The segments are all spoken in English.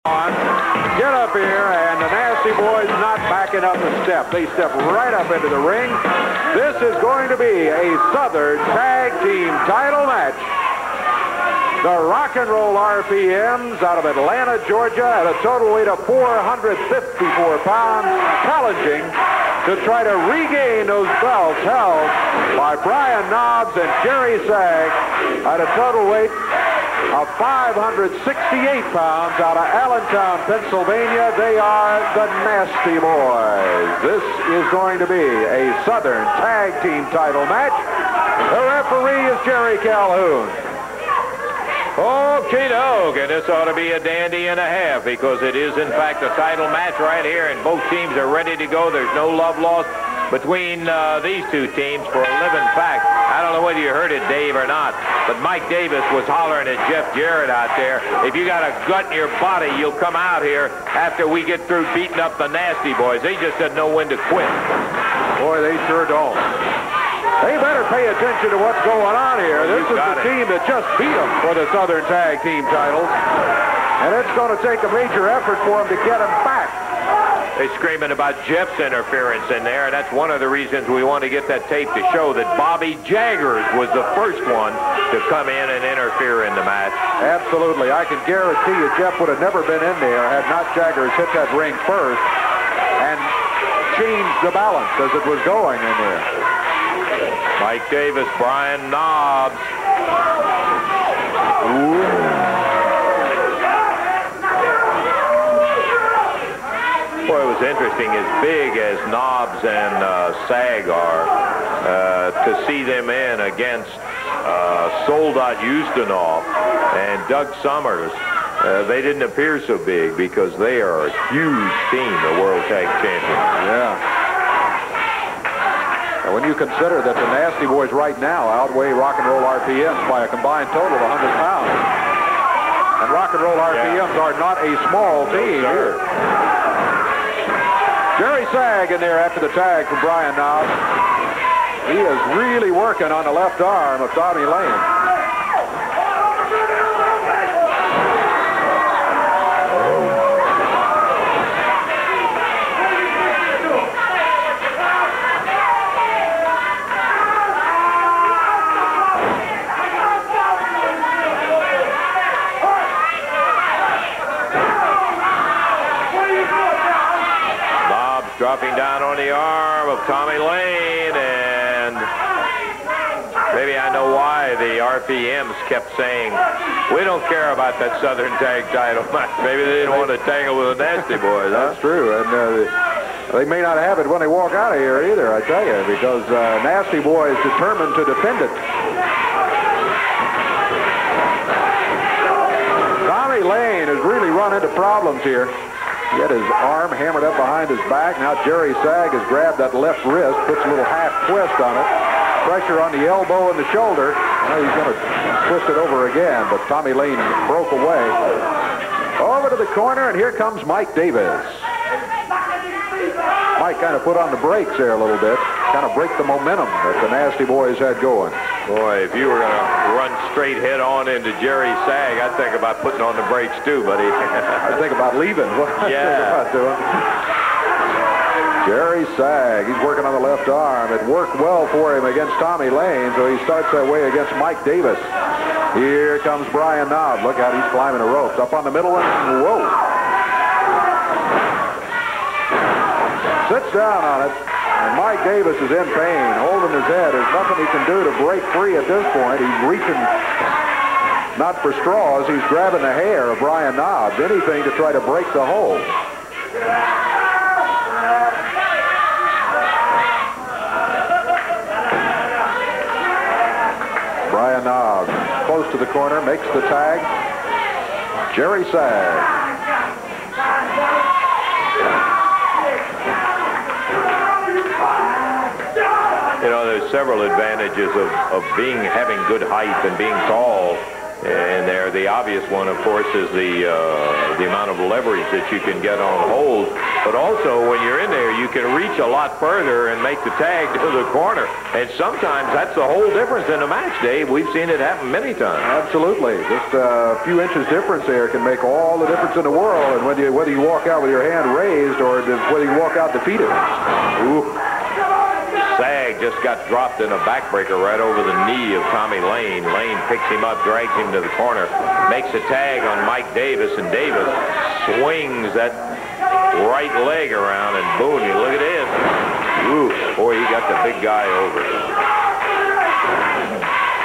Get up here, and the Nasty Boys not backing up a step. They step right up into the ring. This is going to be a Southern Tag Team title match. The Rock and Roll RPMs out of Atlanta, Georgia, at a total weight of 454 pounds, challenging to try to regain those belts held by Brian Knobbs and Jerry Sag at a total weight of 568 pounds out of Allentown, Pennsylvania. They are the Nasty Boys. This is going to be a Southern Tag Team title match. The referee is Jerry Calhoun. Okay, dog, and this ought to be a dandy and a half because it is, in fact, a title match right here, and both teams are ready to go. There's no love lost between these two teams for a living fact. I don't know whether you heard it, Dave, or not, but Mike Davis was hollering at Jeff Jarrett out there. If you got a gut in your body, you'll come out here after we get through beating up the Nasty Boys. They just didn't know when to quit. Boy, they sure don't. They better pay attention to what's going on here. This is the team that just beat them for the Southern Tag Team titles. And it's going to take a major effort for them to get them back. They're screaming about Jeff's interference in there. That's one of the reasons we want to get that tape to show that Bobby Jaggers was the first one to come in and interfere in the match. Absolutely. I can guarantee you Jeff would have never been in there had not Jaggers hit that ring first and changed the balance as it was going in there. Mike Davis, Brian Knobbs. Ooh. Boy, it was interesting, as big as Knobbs and Sag are, to see them in against Soldat Ustinov and Doug Summers. They didn't appear so big because they are a huge team, the World Tag Champions. Yeah. When you consider that the Nasty Boys right now outweigh Rock and Roll RPMs by a combined total of 100 pounds. And Rock and Roll RPMs are not a small team here. Jerry Sag in there after the tag from Brian Knobbs. He is really working on the left arm of Tommy Lane. Dropping down on the arm of Tommy Lane, and maybe I know why the RPMs kept saying, we don't care about that Southern Tag title match. Maybe they didn't want to tangle with the Nasty Boys. Huh? That's true, and they may not have it when they walk out of here either, I tell you, because Nasty Boy is determined to defend it. Tommy Lane has really run into problems here. He had his arm hammered up behind his back. Now Jerry Sag has grabbed that left wrist, puts a little half twist on it. Pressure on the elbow and the shoulder. Now he's going to twist it over again, but Tommy Lane broke away. Over to the corner, and here comes Mike Davis. Mike kind of put on the brakes there a little bit, kind of break the momentum that the Nasty Boys had going. Boy, if you were going to run straight head on into Jerry Sag, I'd think about putting on the brakes too, buddy. I'd think about leaving. Yeah. Jerry Sag, he's working on the left arm. It worked well for him against Tommy Lane, so he starts that way against Mike Davis. Here comes Brian Knobbs. Look out, he's climbing the ropes. Up on the middle one, whoa. Sits down on it, and Mike Davis is in pain, holding his head. There's nothing he can do to break free at this point. He's reaching, not for straws, he's grabbing the hair of Brian Knobbs, anything to try to break the hold. Brian Knobbs, close to the corner, makes the tag. Jerry Sag. You know, there's several advantages of having good height and being tall. And there, the obvious one, of course, is the amount of leverage that you can get on hold. But also, when you're in there, you can reach a lot further and make the tag to the corner. And sometimes that's the whole difference in a match, Dave. We've seen it happen many times. Absolutely. Just a few inches difference there can make all the difference in the world. And whether you walk out with your hand raised or whether you walk out defeated. Ooh. Sag just got dropped in a backbreaker right over the knee of Tommy Lane. Lane picks him up, drags him to the corner, makes a tag on Mike Davis, and Davis swings that right leg around, and boom, you look at this. Ooh, boy, he got the big guy over.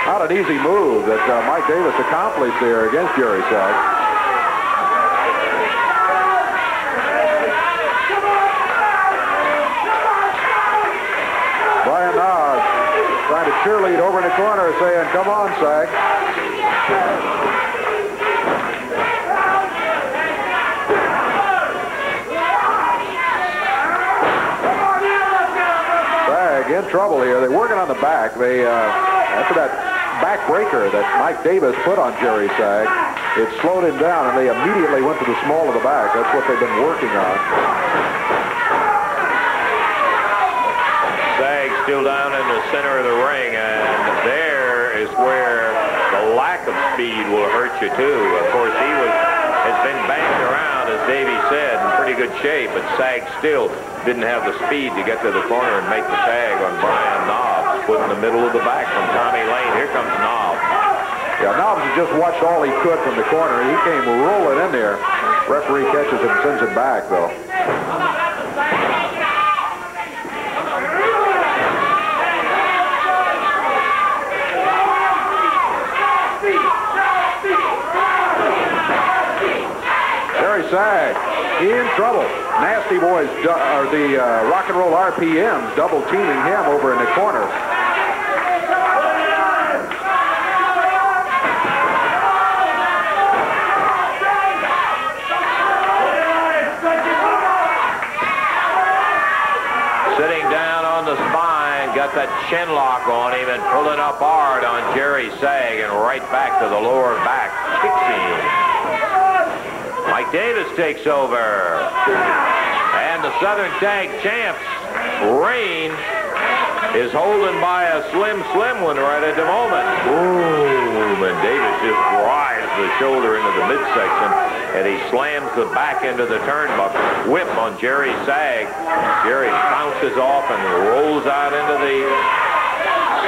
Not an easy move that Mike Davis accomplished there against Jerry Sag. Trying to cheerlead over in the corner, saying, "Come on, Sag." Sag in trouble here. They're working on the back. They after that backbreaker that Mike Davis put on Jerry Sag, it slowed him down, and they immediately went to the small of the back. That's what they've been working on. Still down in the center of the ring, and there is where the lack of speed will hurt you too. Of course, he has been banged around, as Davey said, in pretty good shape, but Sag still didn't have the speed to get to the corner and make the tag on Brian Knobs, put in the middle of the back from Tommy Lane. Here comes Knobs. Yeah, Knobs has just watched all he could from the corner. He came rolling in there. Referee catches him, sends him back, though. Sag in trouble. Nasty Boys, or the Rock and Roll RPMs, double teaming him over in the corner. Sitting down on the spine, got that chin lock on him and pulling up hard on Jerry Sag and right back to the lower back. Kicks him. Mike Davis takes over. And the Southern Tag Champs, Rain, is holding by a slim one right at the moment. Boom, and Davis just drives the shoulder into the midsection, and he slams the back into the turnbuckle. Whip on Jerry Sag. Jerry bounces off and rolls out into the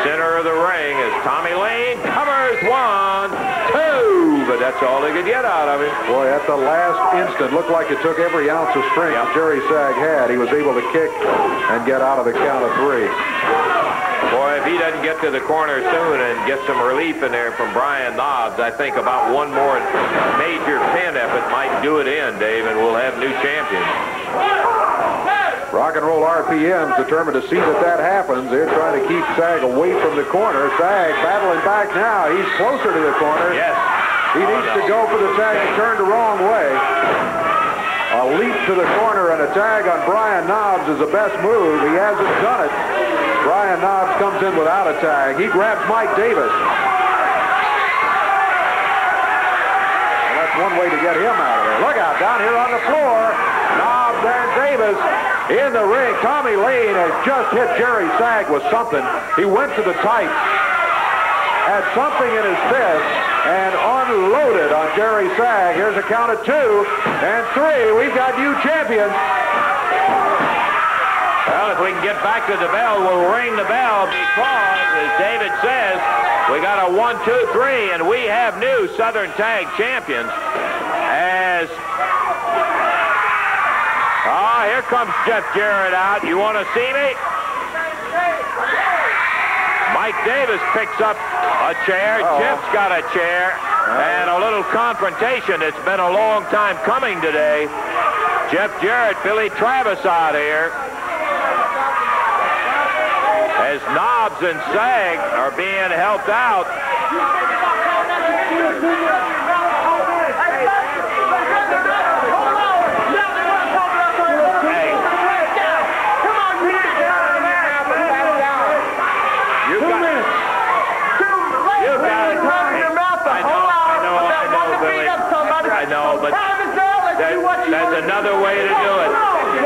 center of the ring as Tommy Lane covers 1, 2, but that's all they could get out of him. Boy, at the last instant, looked like it took every ounce of strength that Jerry Sag had. He was able to kick and get out of the count of 3. Boy, if he doesn't get to the corner soon and get some relief in there from Brian Knobs, I think about one more major pin effort might do it in, Dave, and we'll have new champions. Rock and Roll RPM's determined to see that happens. They're trying to keep Sag away from the corner. Sag battling back now. He's closer to the corner. Yes. He needs to go for the tag and turn the wrong way. A leap to the corner and a tag on Brian Knobs is the best move. He hasn't done it. Brian Knobs comes in without a tag. He grabs Mike Davis. And that's one way to get him out of there. Look out, down here on the floor. Knobs and Davis in the ring. Tommy Lane has just hit Jerry Sag with something. He went to the tights, had something in his fist, and unloaded on Jerry Sag. Here's a count of 2 and 3. We've got new champions. Well, if we can get back to the bell, we'll ring the bell because, as David says, we got a 1, 2, 3, and we have new Southern Tag Champions. As here comes Jeff Jarrett out. You want to see me? Mike Davis picks up a chair. Jeff's got a chair. And a little confrontation. It's been a long time coming today. Jeff Jarrett, Billy Travis out here. As Knobs and Sag are being helped out. That's another way to do it.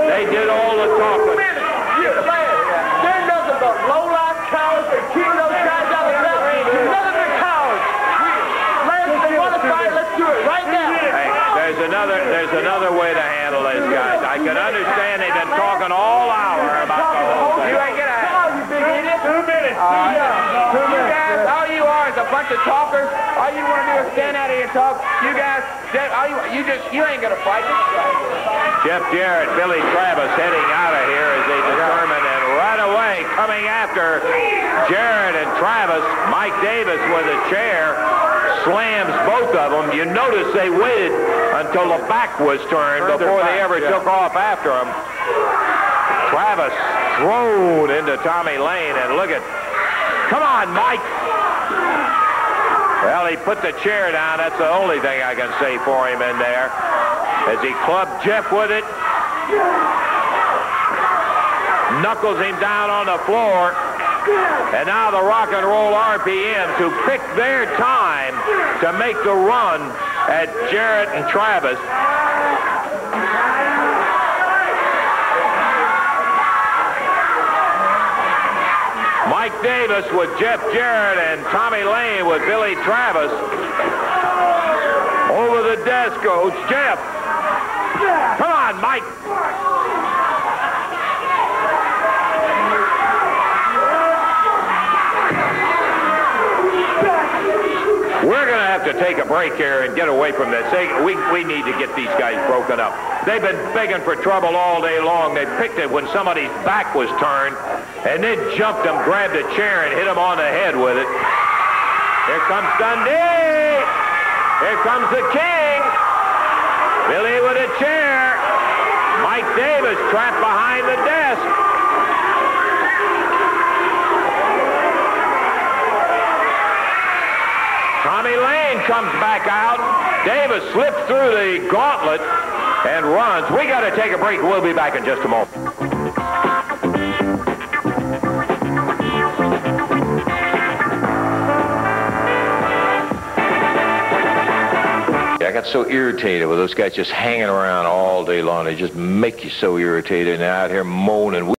They did all the talking. They're nothing but low-life cowards. They keep those guys out of the belt. Nothing but cowards. Lance, they want to fight. Let's do it right now. Hey, there's another way to handle these guys. I can understand they've been talking all hour about the whole thing. You ain't gonna have you big idiot. 2 minutes. 2 minutes. You guys, all you are is a bunch of talkers. All you want to do is stand out here and talk. You guys, you ain't gonna fight. Jeff Jarrett, Billy Travis heading out of here as they determine, and right away coming after Jarrett and Travis, Mike Davis with a chair slams both of them. You notice they waited until the back was turned before they ever took off after him. Travis thrown into Tommy Lane, and look at, come on, Mike. Well, he put the chair down. That's the only thing I can say for him in there. As he clubbed Jeff with it, knuckles him down on the floor, and now the rock and roll RPMs who picked their time to make the run at Jarrett and Travis. Mike Davis with Jeff Jarrett and Tommy Lane with Billy Travis. Over the desk goes Jeff. Come on, Mike. We're going to have to take a break here and get away from this. We need to get these guys broken up. They've been begging for trouble all day long. They picked it when somebody's back was turned and then jumped him, grabbed a chair, and hit him on the head with it. Here comes Dundee. Here comes the King. Billy with a chair. Mike Davis trapped behind the desk. Tommy Lane comes back out. Davis slips through the gauntlet and runs. We got to take a break. We'll be back in just a moment. I got so irritated with those guys just hanging around all day long. They just make you so irritated and out here moaning.